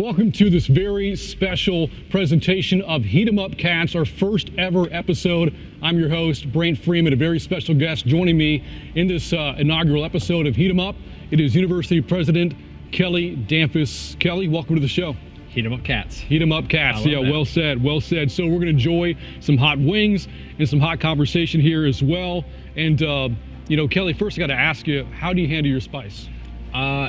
Welcome to this very special presentation of Heat 'em Up Cats, our first ever episode. I'm your host, Brant Freeman, a very special guest joining me in this inaugural episode of Heat 'em Up. It is University President Kelly Damphousse. Kelly, welcome to the show. Heat 'em Up Cats. Heat 'em Up Cats, yeah, that. well said, well said. So we're gonna enjoy some hot wings and some hot conversation here as well. And Kelly, first I gotta ask you, how do you handle your spice?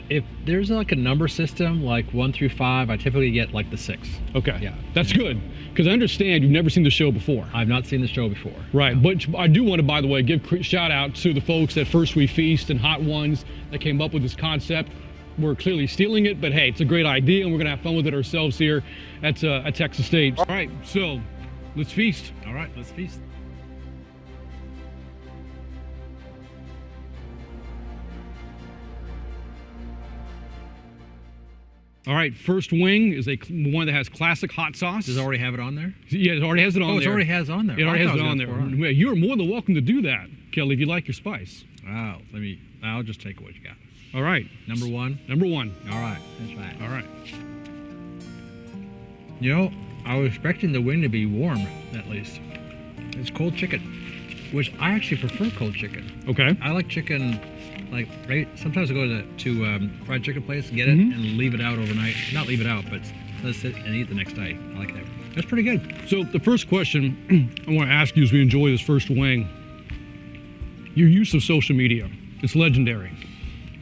If there's like a number system, like 1 through 5, I typically get like the 6. Okay, Yeah. that's good, because I understand you've never seen the show before. I've not seen the show before. Right, but I do want to, by the way, give shout out to the folks at First We Feast and Hot Ones that came up with this concept. We're clearly stealing it, but hey, it's a great idea, and we're gonna have fun with it ourselves here at Texas State. All right, so let's feast. All right, let's feast. All right, first wing is one that has classic hot sauce. Does it already have it on there? Yeah, it already has it on there. Oh, it already has on there. It already I has thought it on was there. gonna pour Yeah, you're more than welcome to do that, Kelly, if you like your spice. Wow, I'll just take what you got. All right. Number 1. Number 1. All right, that's right. All right. You know, I was expecting the wing to be warm, at least. It's cold chicken, which I actually prefer cold chicken. Okay. I like chicken, right? Sometimes I go to fried chicken place and get it Mhm. and leave it out overnight. Not leave it out, but let it sit and eat the next day. I like that. That's pretty good. So the first question I want to ask you as we enjoy this first wing, your use of social media, it's legendary.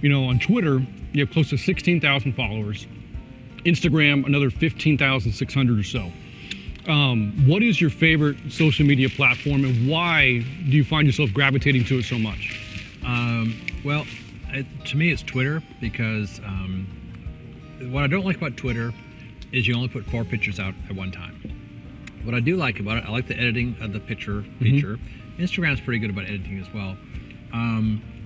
You know, on Twitter, you have close to 16,000 followers. Instagram, another 15,600 or so. What is your favorite social media platform, and why do you find yourself gravitating to it so much? Well, to me, it's Twitter because what I don't like about Twitter is you only put 4 pictures out at one time. What I do like about it, I like the editing of the picture feature. Instagram's pretty good about editing as well.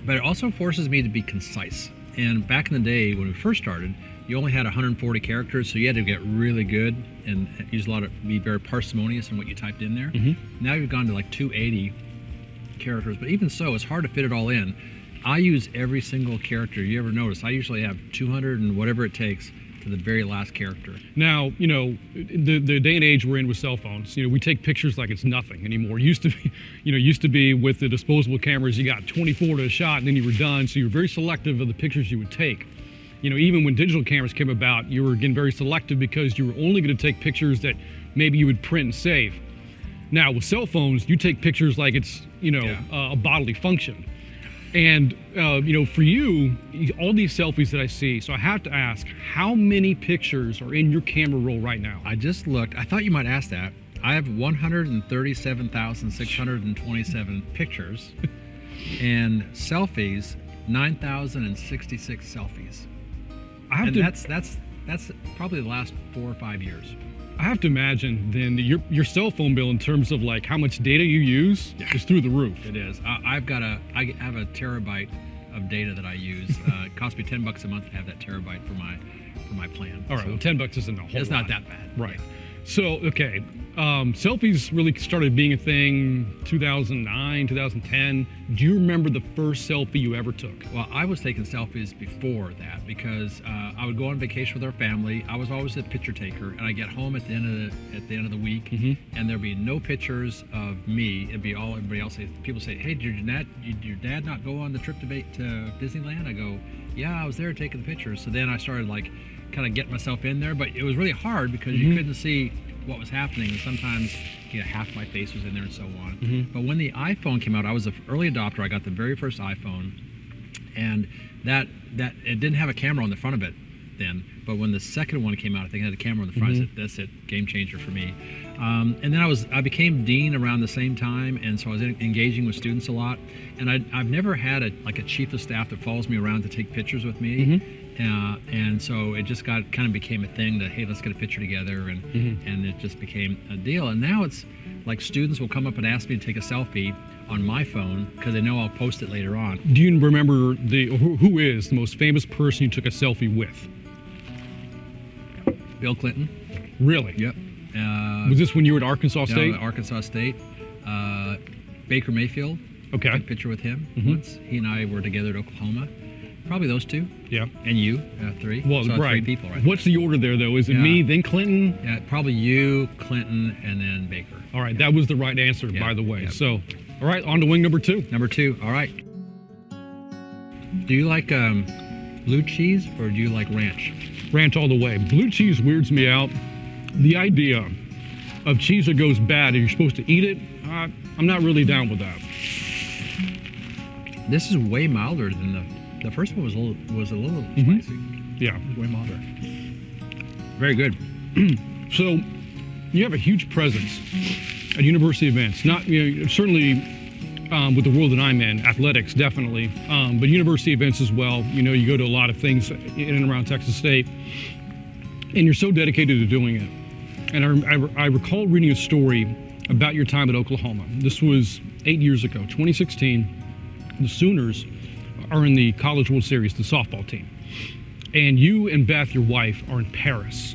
But it also forces me to be concise. And back in the day when we first started, you only had 140 characters, so you had to get really good and be very parsimonious in what you typed in there. Now you've gone to like 280 characters, but even so, it's hard to fit it all in. I use every single character. You ever notice? I usually have 200 and whatever it takes to the very last character. Now, the day and age we're in with cell phones, we take pictures like it's nothing anymore. Used to be with the disposable cameras, you got 24 to a shot and then you were done. So you were very selective of the pictures you would take. Even when digital cameras came about, you were again very selective because you were only going to take pictures that maybe you would print and save. Now with cell phones, you take pictures like it's, a bodily function. And, for you, all these selfies that I see, so I have to ask, how many pictures are in your camera roll right now? I just looked. I thought you might ask that. I have 137,627 pictures and selfies, 9,066 selfies. That's probably the last 4 or 5 years. I have to imagine then your cell phone bill in terms of like how much data you use is through the roof. It is. I have a terabyte of data that I use. It costs me $10 a month to have that terabyte for my plan. All right, well, $10 isn't a whole lot. It's not that bad. Right. So, okay, selfies really started being a thing 2009, 2010. Do you remember the first selfie you ever took? Well, I was taking selfies before that because I would go on vacation with our family. I was always a picture taker, and I get home at the end of the week, and there'd be no pictures of me. It'd be all everybody else. People say, "Hey, did your dad not go on the trip to Disneyland?" I go, "Yeah, I was there taking the pictures." So then I started kind of getting myself in there, but it was really hard because you couldn't see what was happening, and sometimes half my face was in there and so on. But when the iPhone came out, I was an early adopter. I got the very first iPhone, and that it didn't have a camera on the front of it then, but when the second one came out, I think it had a camera on the front. I said, that's it, game changer for me. And then I became dean around the same time, and so I was engaging with students a lot, and I've never had a chief of staff that follows me around to take pictures with me. And so it just became a thing that, hey, let's get a picture together, and it just became a deal. And now it's like students will come up and ask me to take a selfie on my phone because they know I'll post it later on. Do you remember who is the most famous person you took a selfie with? Bill Clinton. Really? Yep. Was this when you were at Arkansas State? No, Arkansas State. Baker Mayfield. Okay. Took a picture with him once. He and I were together at Oklahoma. Probably those two. Yeah. And you, 3. Well, so right. 3 people, right? What's the order there, though? Is it me, then Clinton? Yeah, probably you, Clinton, and then Baker. All right, that was the right answer, by the way. Yeah. So, all right, on to wing number 2. Number 2. All right. Do you like blue cheese or do you like ranch? Ranch all the way. Blue cheese weirds me out. The idea of cheese that goes bad and you're supposed to eat it, I'm not really down with that. This is way milder than the first one was a little spicy. Yeah. Way milder. Very good. So, you have a huge presence at university events. Not, certainly with the world that I'm in, athletics definitely, but university events as well. You go to a lot of things in and around Texas State, and you're so dedicated to doing it. And I recall reading a story about your time at Oklahoma. This was 8 years ago, 2016. The Sooners are in the College World Series, the softball team. And you and Beth, your wife, are in Paris.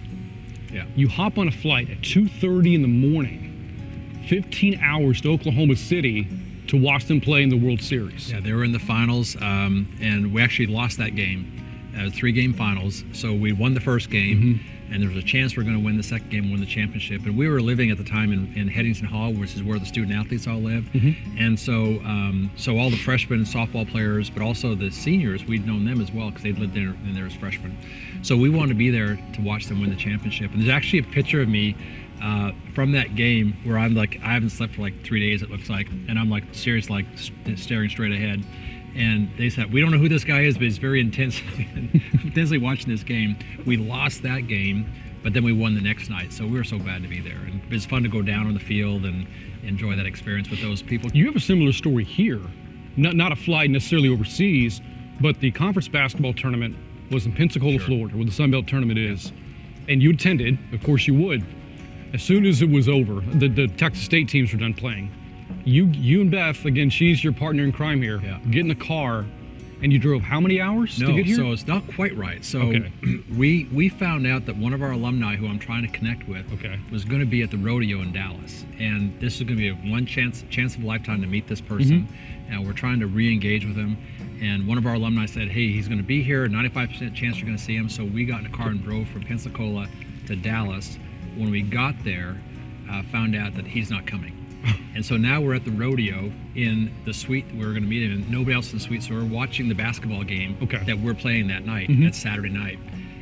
Yeah. You hop on a flight at 2:30 in the morning, 15 hours to Oklahoma City to watch them play in the World Series. Yeah, they were in the finals, and we actually lost that game. 3-game finals. So we won the first game, and there was a chance we're going to win the second game and win the championship. And we were living at the time in Headington Hall, which is where the student athletes all live. And so all the freshmen and softball players, but also the seniors, we'd known them as well because they'd lived in there as freshmen. So we wanted to be there to watch them win the championship. And there's actually a picture of me from that game where I'm like, I haven't slept for like 3 days, it looks like, and I'm like serious, like staring straight ahead. And they said, we don't know who this guy is, but he's very intensely watching this game. We lost that game, but then we won the next night. So we were so glad to be there. And it was fun to go down on the field and enjoy that experience with those people. You have a similar story here. Not a flight necessarily overseas, but the conference basketball tournament was in Pensacola, Florida, where the Sun Belt tournament is. And you attended, of course you would. As soon as it was over, the Texas State teams were done playing. You and Beth, again, she's your partner in crime here, get in the car, and you drove how many hours to get here? So it's not quite right. So we found out that one of our alumni who I'm trying to connect with was going to be at the rodeo in Dallas. And this is going to be a one chance of a lifetime to meet this person. And we're trying to re-engage with him. And one of our alumni said, hey, he's going to be here, 95% chance you're going to see him. So we got in a car and drove from Pensacola to Dallas. When we got there, found out that he's not coming. And so now we're at the rodeo in the suite we were going to meet him in. Nobody else in the suite, so we're watching the basketball game that we're playing that night. That's Saturday night.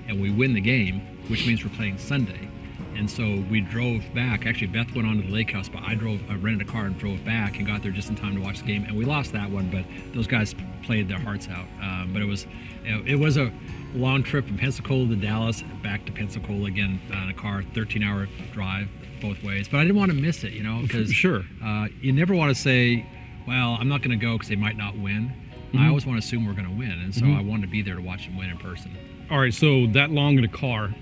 And we win the game, which means we're playing Sunday. And so we drove back. Actually, Beth went on to the lake house, but I rented a car and drove back and got there just in time to watch the game. And we lost that one, but those guys played their hearts out. But it was a long trip from Pensacola to Dallas, back to Pensacola again in a car, 13-hour drive both ways. But I didn't want to miss it, because you never want to say, well, I'm not going to go because they might not win. I always want to assume we're going to win. And so I wanted to be there to watch them win in person. All right, so that long in a car,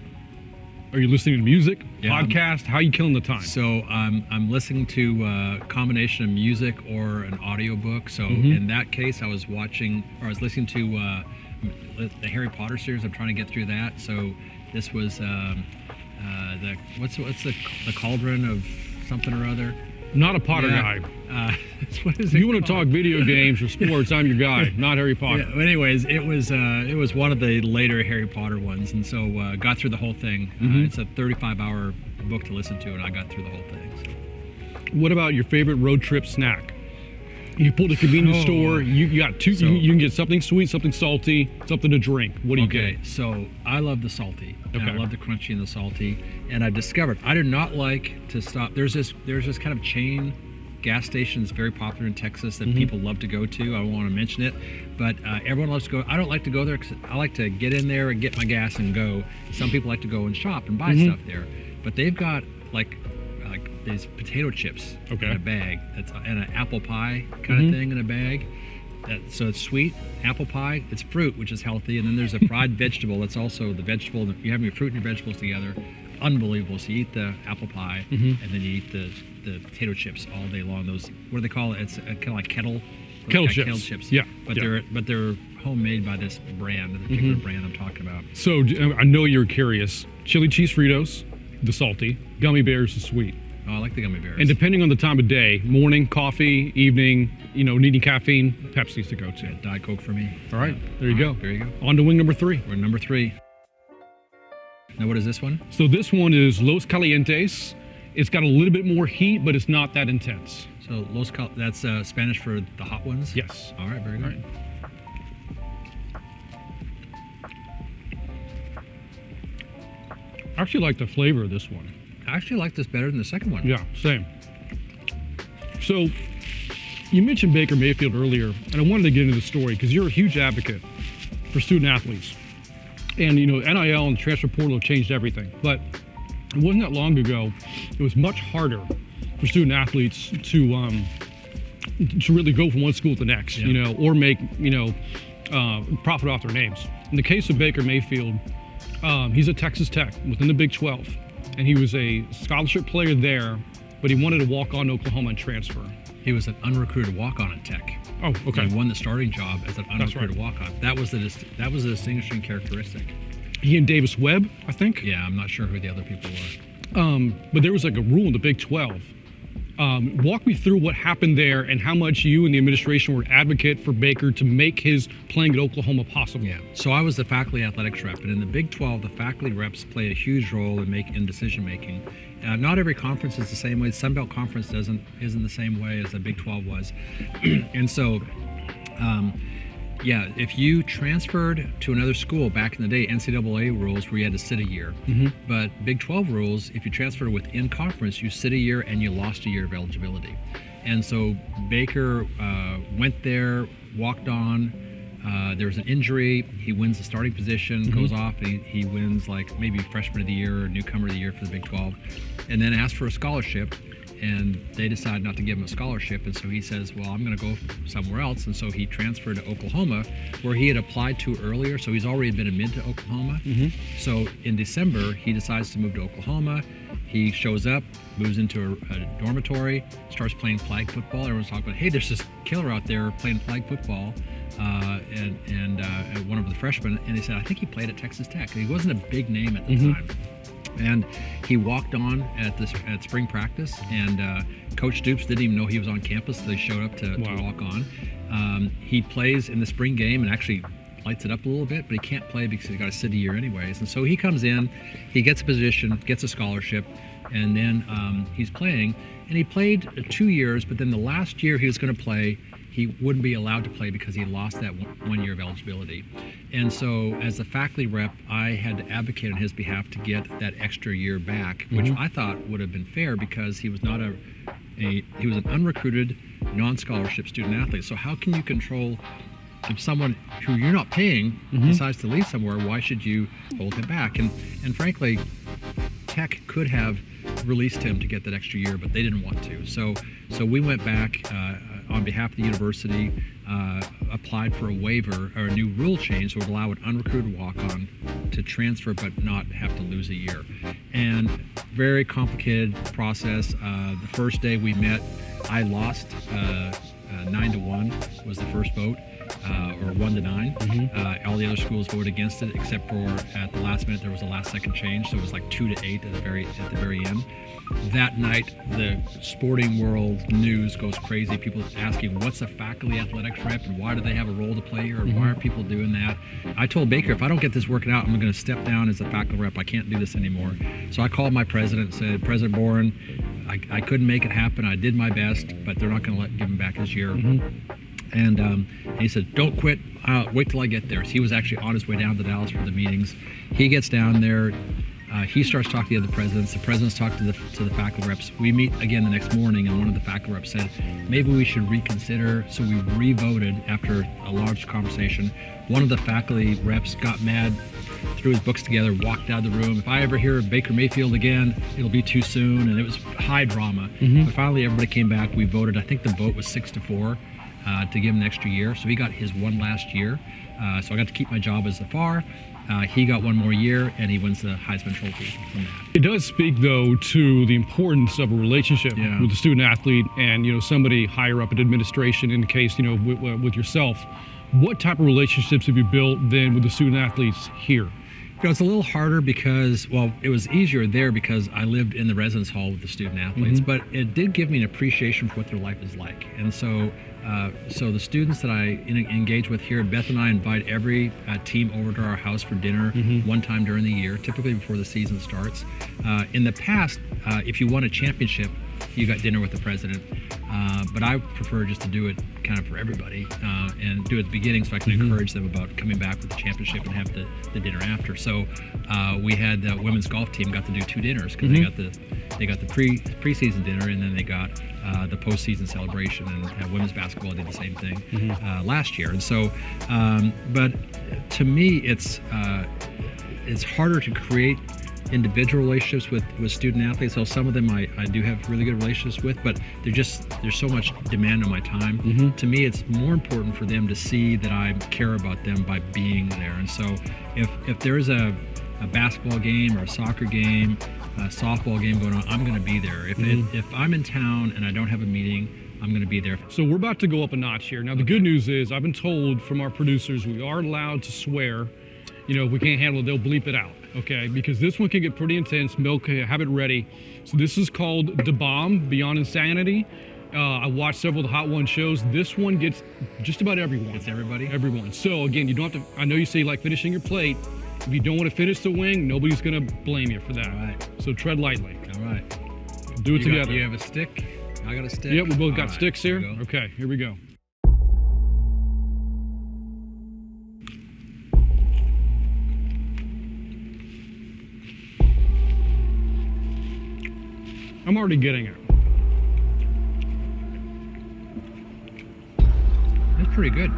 are you listening to music, podcast? How are you killing the time? So I'm listening to a combination of music or an audiobook. So in that case, I was listening to the Harry Potter series. I'm trying to get through that. So this was what's the cauldron of something or other? Not a Potter guy. What is it? You want to talk video games or sports? I'm your guy. Not Harry Potter. Yeah, anyways, it was one of the later Harry Potter ones, and so got through the whole thing. It's a 35-hour book to listen to, and I got through the whole thing. So. What about your favorite road trip snack? You pulled a convenience store. You got two. So, you can get something sweet, something salty, something to drink. What do you get? Okay, so I love the salty. And I love the crunchy and the salty. And I discovered I do not like to stop. There's this kind of chain gas station that's very popular in Texas that people love to go to. I don't want to mention it, but everyone loves to go. I don't like to go there because I like to get in there and get my gas and go. Some people like to go and shop and buy stuff there, but they've got like these potato chips in a bag, and an apple pie kind of thing in a bag. So it's sweet, apple pie, it's fruit, which is healthy, and then there's a fried vegetable that's also the vegetable. You have your fruit and your vegetables together, unbelievable. So you eat the apple pie, and then you eat the potato chips all day long. Those, what do they call it? It's kind of like kettle chips. Yeah, but they're homemade by this brand, the particular brand I'm talking about. So I know you're curious. Chili cheese Fritos, the salty. Gummy bears, the sweet. Oh, I like the gummy bears. And depending on the time of day, morning, coffee, evening, needing caffeine, Pepsi's to go to. Diet Coke for me. All right, there you go. There you go. On to wing number 3. We're number 3. Now, what is this one? So this one is Los Calientes. It's got a little bit more heat, but it's not that intense. So that's Spanish for the hot ones? Yes. All right, very good. All right. I actually like the flavor of this one. I actually like this better than the second one. Yeah, same. So you mentioned Baker Mayfield earlier, and I wanted to get into the story because you're a huge advocate for student athletes. And, NIL and transfer portal have changed everything. But it wasn't that long ago, it was much harder for student athletes to really go from one school to the next, or make, profit off their names. In the case of Baker Mayfield, he's at Texas Tech within the Big 12, and he was a scholarship player there, but he wanted to walk on to Oklahoma and transfer. He was an unrecruited walk-on at Tech. Oh, okay. He won the starting job as an unrecruited right. walk-on. That was a distinguishing characteristic. He and Davis Webb, I think. Yeah, I'm not sure who the other people were. But there was like a rule in the Big 12. Walk me through what happened there and how much you and the administration were advocate for Baker to make his playing at Oklahoma possible. Yeah. So I was the faculty athletics rep, and in the Big 12, the faculty reps play a huge role in decision making. Not every conference is the same way. The Sun Belt Conference isn't the same way as the Big 12 was, and so. Yeah, if you transferred to another school back in the day, NCAA rules where you had to sit a year. Mm-hmm. But Big 12 rules, if you transferred within conference, you sit a year and you lost a year of eligibility. And so Baker went there, walked on. There was an injury. He wins the starting position, goes off, and he wins like maybe freshman of the year or newcomer of the year for the Big 12, and then asked for a scholarship. And they decide not to give him a scholarship, and so he says, well, I'm going to go somewhere else. And so he transferred to Oklahoma, where he had applied to earlier, so he's already been admitted to Oklahoma. So in December, he decides to move to Oklahoma. He shows up, moves into a dormitory, starts playing flag football. Everyone's talking about, hey, there's this killer out there playing flag football, and one of the freshmen, and they said, I think he played at Texas Tech. He wasn't a big name at the time. And he walked on at spring practice, and Coach Stoops didn't even know he was on campus, so they showed up to walk on. He plays in the spring game and actually lights it up a little bit, but he can't play because he's got to sit a year anyways. And so he comes in, he gets a position, gets a scholarship, and then he's playing. And he played 2 years, but then the last year he was going to play, he wouldn't be allowed to play because he lost that 1 year of eligibility. And so as the faculty rep, I had to advocate on his behalf to get that extra year back, which I thought would have been fair because he was not he was an unrecruited, non-scholarship student athlete. So how can you control if someone who you're not paying decides to leave somewhere? Why should you hold him back? And frankly, Tech could have released him to get that extra year, but they didn't want to. So we went back on behalf of the university, applied for a waiver or a new rule change that would allow an unrecruited walk-on to transfer but not have to lose a year. And very complicated process. The first day we met, I lost 9-1 was the first vote. Or 1-9. All the other schools voted against it, except for at the last minute there was a last-second change, so it was like 2-8 at the very end. That night, the sporting world news goes crazy. People asking, "What's a faculty athletics rep, and why do they have a role to play here? Or why are people doing that?" I told Baker, if I don't get this working out, I'm going to step down as a faculty rep. I can't do this anymore. So I called my president and said, "President Boren, I couldn't make it happen. I did my best, but they're not going to give him back his year." And he said, "Don't quit. Wait till I get there." So he was actually on his way down to Dallas for the meetings. He gets down there. He starts talking to the other presidents. The presidents talk to the faculty reps. We meet again the next morning, and one of the faculty reps said, maybe we should reconsider. So we re-voted after a large conversation. One of the faculty reps got mad, threw his books together, walked out of the room. If I ever hear of Baker Mayfield again, it'll be too soon. And it was high drama. But finally, everybody came back. We voted. I think the vote was 6-4. To give him an extra year. So he got his one last year. So I got to keep my job as the FAR. He got one more year, and he wins the Heisman Trophy from that. It does speak, though, to the importance of a relationship with the student athlete and, somebody higher up in administration, in the case, with yourself. What type of relationships have you built then with the student athletes here? It's a little harder because, well, it was easier there because I lived in the residence hall with the student athletes, but it did give me an appreciation for what their life is like. And so, so the students that I engage with here, Beth and I invite every team over to our house for dinner one time during the year, typically before the season starts. In the past, if you won a championship, you got dinner with the president. But I prefer just to do it kind of for everybody and do it at the beginning so I can encourage them about coming back with the championship and have the dinner after. So we had the women's golf team got to do 2 dinners because they got the preseason dinner and then they got the postseason celebration, and women's basketball did the same thing last year. And so, but to me, it's harder to create individual relationships with student athletes. So some of them I do have really good relationships with, but there's so much demand on my time. To me, it's more important for them to see that I care about them by being there. And so if there's a basketball game or a soccer game, a softball game going on, I'm going to be there. If I'm in town and I don't have a meeting, I'm going to be there. So we're about to go up a notch here. Now the good news is I've been told from our producers we are allowed to swear. You know, if we can't handle it, they'll bleep it out, okay? Because this one can get pretty intense. Milk, have it ready. So this is called The Bomb, Beyond Insanity. I watched several of the Hot One shows. This one gets just about everyone. It's everybody? Everyone. So again, you don't have to, I know you say like finishing your plate. If you don't want to finish the wing, nobody's gonna blame you for that. All right. So tread lightly. All right. Do it together. You have a stick? I got a stick? Yep, we both All got right. sticks here. Here we go. Okay, here we go. I'm already getting it. That's pretty good.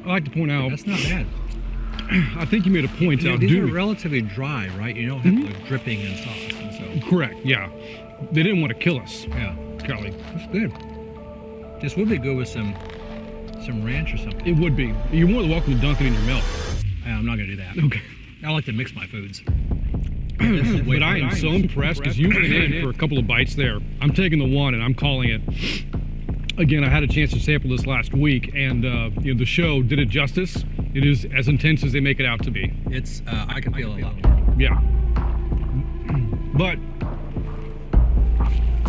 I like to point out, That's not bad. I think you made a point out. These are relatively dry, right? You don't have like dripping in sauce. And so. Correct, yeah. They didn't want to kill us, Yeah, Kelly. that's good. This would be good with some ranch or something. It would be. You're more than welcome to dunk it in your milk. I'm not gonna do that. Okay. I like to mix my foods. But I am so impressed because you went in for a couple of bites there. I'm taking the one and I'm calling it. Again, I had a chance to sample this last week, and you know, the show did it justice. It is as intense as they make it out to be. It's I can feel a lot more. Yeah. But,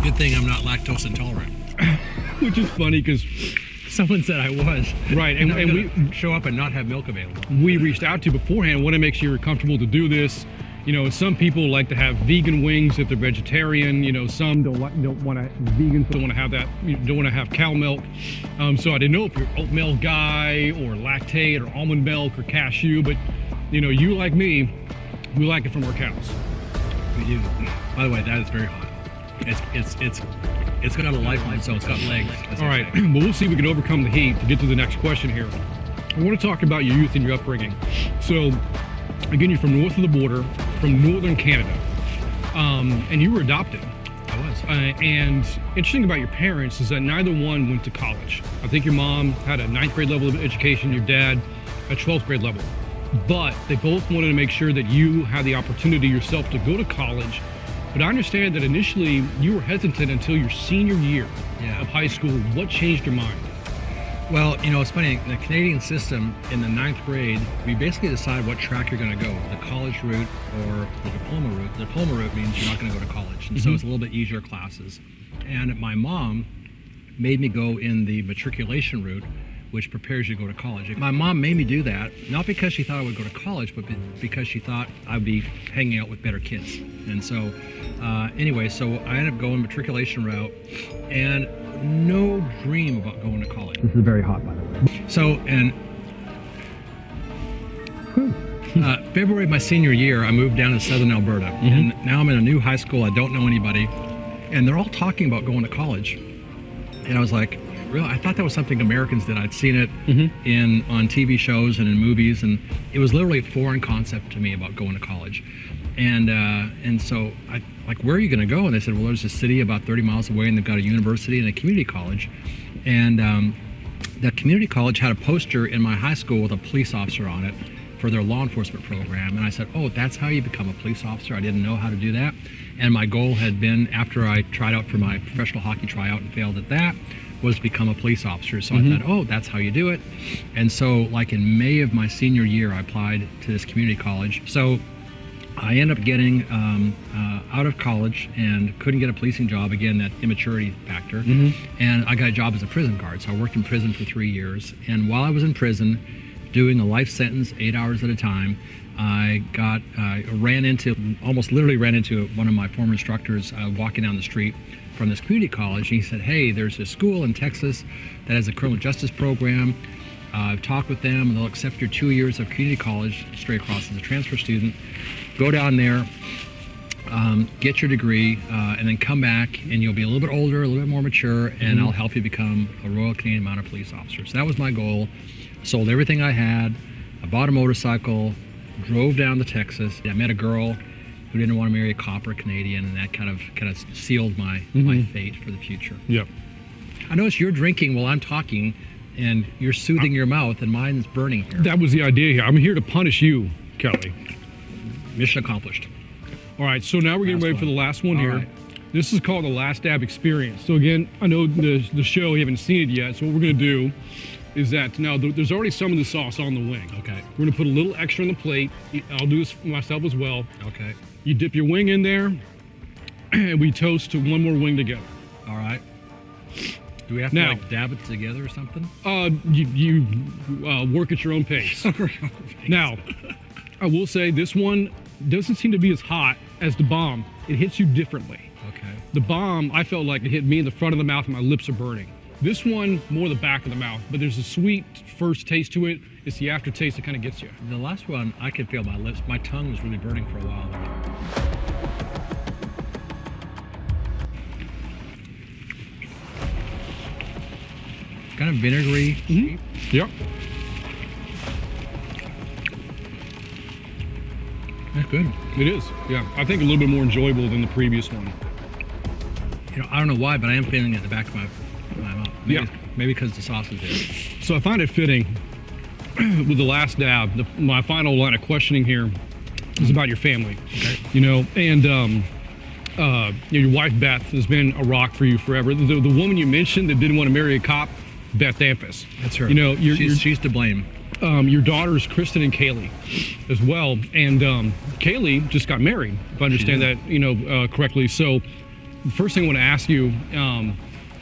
Good thing I'm not lactose intolerant. which is funny because, Someone said I was. right, and we show up and not have milk available. we reached out to you beforehand. Want to make sure you're comfortable to do this. You know, some people like to have vegan wings if they're vegetarian. You know, some don't want to vegan, don't want to have that. You don't want to have cow milk. So I didn't know if you're oat milk guy or lactate or almond milk or cashew, but you know, you like me, we like it from our cows. We do. By the way, that is very hot. It's got a life on it, so it's got legs. All right, well, we'll see if we can overcome the heat to get to the next question here. I want to talk about your youth and your upbringing. So, again, you're from north of the border, from northern Canada, and you were adopted. I was. And interesting about your parents is that neither one went to college. I think your mom had a 9th grade level of education, your dad a 12th grade level. But they both wanted to make sure that you had the opportunity yourself to go to college. But I understand that initially you were hesitant until your senior year of high school. What changed your mind? Well, you know, it's funny. The Canadian system in the 9th grade, we basically decide what track you're going to go, the college route or the diploma route. The diploma route means you're not going to go to college. And so it's a little bit easier classes. And my mom made me go in the matriculation route, which prepares you to go to college. My mom made me do that, not because she thought I would go to college, but because she thought I'd be hanging out with better kids. And so, anyway, so I ended up going matriculation route and no dream about going to college. This is very hot, by the way. So, and February of my senior year, I moved down to southern Alberta. And now I'm in a new high school. I don't know anybody. And they're all talking about going to college. And I was like, really? I thought that was something Americans did. I'd seen it on TV shows and in movies, and it was literally a foreign concept to me about going to college. And so I like, where are you going to go? And they said, well, there's a city about 30 miles away, and they've got a university and a community college. And that community college had a poster in my high school with a police officer on it, for their law enforcement program. And I said, oh, that's how you become a police officer. I didn't know how to do that. And my goal had been, after I tried out for my professional hockey tryout and failed at that, was to become a police officer. So I thought, oh, that's how you do it. And so like in May of my senior year, I applied to this community college. So I ended up getting out of college and couldn't get a policing job, again, that immaturity factor. And I got a job as a prison guard. So I worked in prison for 3 years. And while I was in prison, doing a life sentence, 8 hours at a time, I almost literally ran into one of my former instructors walking down the street from this community college. And he said, hey, there's a school in Texas that has a criminal justice program. I've talked with them, and they'll accept your 2 years of community college straight across as a transfer student. Go down there, get your degree, and then come back, and you'll be a little bit older, a little bit more mature, and I'll help you become a Royal Canadian Mounted Police Officer. So that was my goal. Sold everything I had. I bought a motorcycle, drove down to Texas. I met a girl who didn't want to marry a cop or Canadian, and that kind of sealed my fate for the future. Yep. I notice you're drinking while I'm talking, and you're soothing your mouth, and mine's burning here. That was the idea here. I'm here to punish you, Kelly. Mission accomplished. All right, so now we're getting ready for the last one here. Right. This is called the Last Dab Experience. So again, I know the show, you haven't seen it yet, so what we're gonna do is that now there's already some of the sauce on the wing. Okay. We're gonna put a little extra on the plate. I'll do this myself as well. Okay. You dip your wing in there, and we toast to one more wing together. All right. Do we have to Now, like dab it together or something? You work at your own pace. Now, I will say this one doesn't seem to be as hot as the bomb. It hits you differently. Okay. The bomb, I felt like it hit me in the front of the mouth and my lips are burning. This one, more the back of the mouth, but there's a sweet first taste to it. It's the aftertaste that kind of gets you. The last one, I could feel my lips. My tongue was really burning for a while. Kind of vinegary. Yep. That's good. It is. Yeah. I think a little bit more enjoyable than the previous one. You know, I don't know why, but I am feeling it at the back of my mouth. Yeah. Maybe because the sauce is there. So I find it fitting with the last dab. My final line of questioning here is about your family. Okay. You know, and your wife Beth has been a rock for you forever. The woman you mentioned that didn't want to marry a cop, Beth Damphousse. That's her. You know, she's to blame. Your daughters, Kristen and Kaylee, as well. And Kaylee just got married, if I understand that correctly. So the first thing I want to ask you,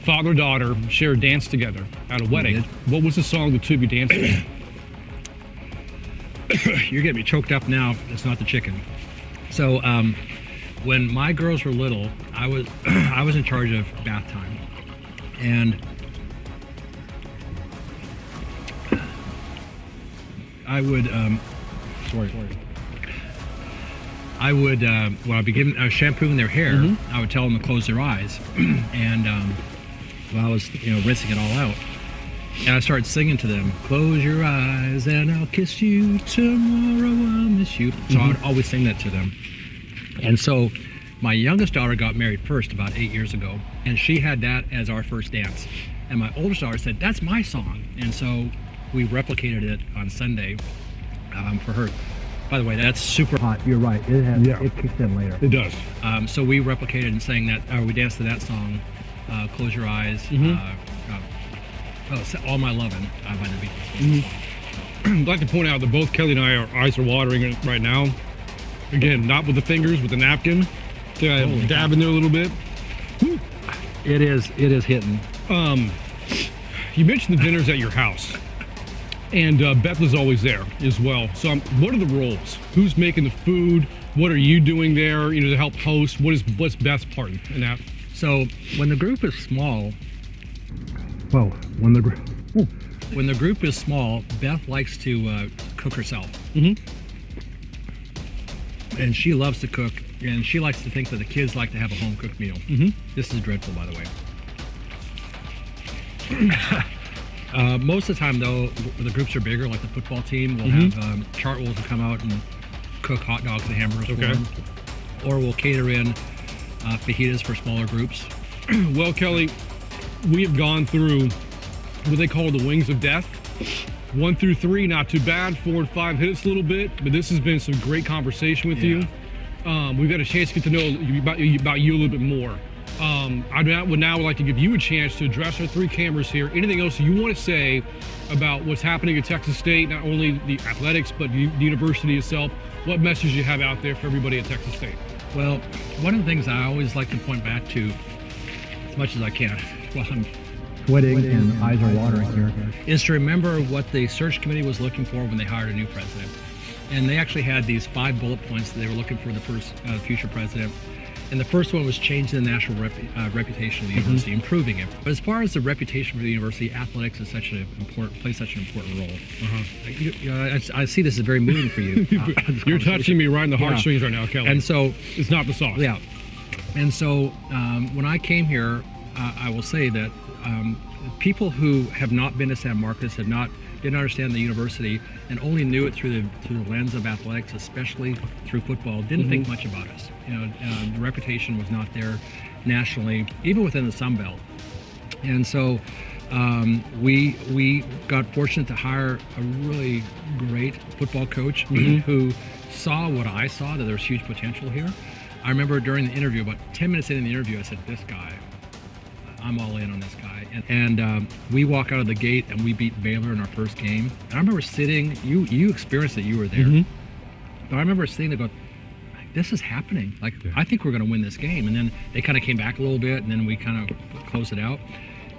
father-daughter share a dance together at a wedding. What was the song the two of you danced to? You're getting me choked up now. It's not the chicken. So when my girls were little, I was in charge of bath time, and I would when I was shampooing their hair, I would tell them to close their eyes, and while I was rinsing it all out, and I started singing to them, close your eyes and I'll kiss you, tomorrow I'll miss you. So I would always sing that to them. And so my youngest daughter got married first about 8 years ago, and she had that as our first dance. And my oldest daughter said, that's my song. And so we replicated it on Sunday for her. By the way, that's super hot. You're right. It kicks in later. It does. So we replicated and sang that, we danced to that song, Close Your Eyes, All My Lovin' by the Beatles. I'd like to point out that both Kelly and I, our eyes are watering right now. Again, not with the fingers, with the napkin. Dab in there a little bit. Woo. It is hitting. You mentioned the dinners at your house, and Beth is always there as well. So what are the roles? Who's making the food? What are you doing there, to help host? What's Beth's part in that? So when the group is small, when the group is small, Beth likes to cook herself. And she loves to cook, and she likes to think that the kids like to have a home-cooked meal. This is dreadful, by the way. Most of the time, though, the groups are bigger, like the football team. We'll have Chartwells will come out and cook hot dogs and hamburgers for them. Or we'll cater in fajitas for smaller groups. Well, Kelly, we have gone through what they call the wings of death. 1 through 3, not too bad. 4 and 5 hit us a little bit, but this has been some great conversation with you. We've got a chance to get to know about you a little bit more. I would now like to give you a chance to address our 3 cameras here. Anything else you want to say about what's happening at Texas State, not only the athletics, but the university itself? What message you have out there for everybody at Texas State? Well, one of the things I always like to point back to, as much as I can, while I'm sweating and eyes are watering here, is to remember what the search committee was looking for when they hired a new president. And they actually had these 5 bullet points that they were looking for the first future president. And the first one was changing the national reputation of the university, improving it. But as far as the reputation for the university, athletics is plays such an important role. I see this as very moving for you. You're touching me right in the heartstrings right now, Kelly. And so it's not the sauce. Yeah. And so when I came here, I will say that people who have not been to San Marcos didn't understand the university and only knew it through the lens of athletics, especially through football, didn't think much about us. The reputation was not there nationally, even within the Sun Belt. And so we got fortunate to hire a really great football coach who saw what I saw, that there's huge potential here. I remember during the interview, about 10 minutes into the interview, I said, this guy, I'm all in on this guy. And we walk out of the gate and we beat Baylor in our first game. And I remember sitting, you experienced it, you were there. But I remember sitting there going, this is happening. I think we're going to win this game. And then they kind of came back a little bit, and then we kind of closed it out.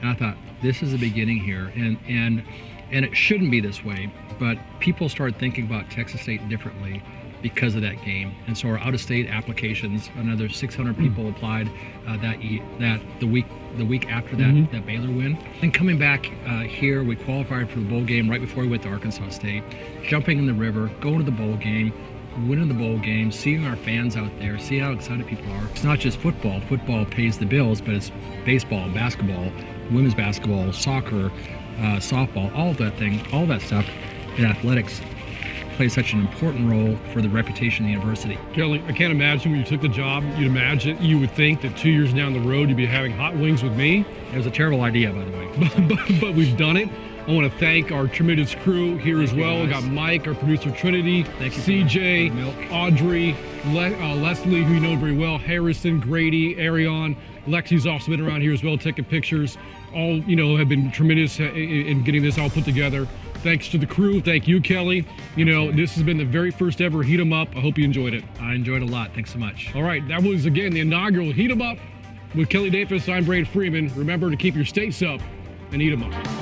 And I thought, this is the beginning here. And it shouldn't be this way, but people started thinking about Texas State differently because of that game. And so our out-of-state applications, another 600 people applied the week after that Baylor win. And coming back here, we qualified for the bowl game right before we went to Arkansas State, jumping in the river, going to the bowl game, winning the bowl game, seeing our fans out there, seeing how excited people are. It's not just football. Football pays the bills, but it's baseball, basketball, women's basketball, soccer, softball, all that stuff in athletics plays such an important role for the reputation of the university. Kelly, I can't imagine when you took the job, you would think that 2 years down the road you'd be having hot wings with me. It was a terrible idea, by the way. but we've done it. I want to thank our tremendous crew here as well. We got Mike, our producer Trinity, CJ, Audrey, Leslie, who you know very well, Harrison, Grady, Arion, Lexi's also been around here as well, taking pictures. All have been tremendous in getting this all put together. Thanks to the crew. Thank you, Kelly. This has been the very first ever Heat 'em Up. I hope you enjoyed it. I enjoyed it a lot. Thanks so much. All right, that was again the inaugural Heat 'em Up with Kelly Damphousse. I'm Brant Freeman. Remember to keep your states up and eat 'em up.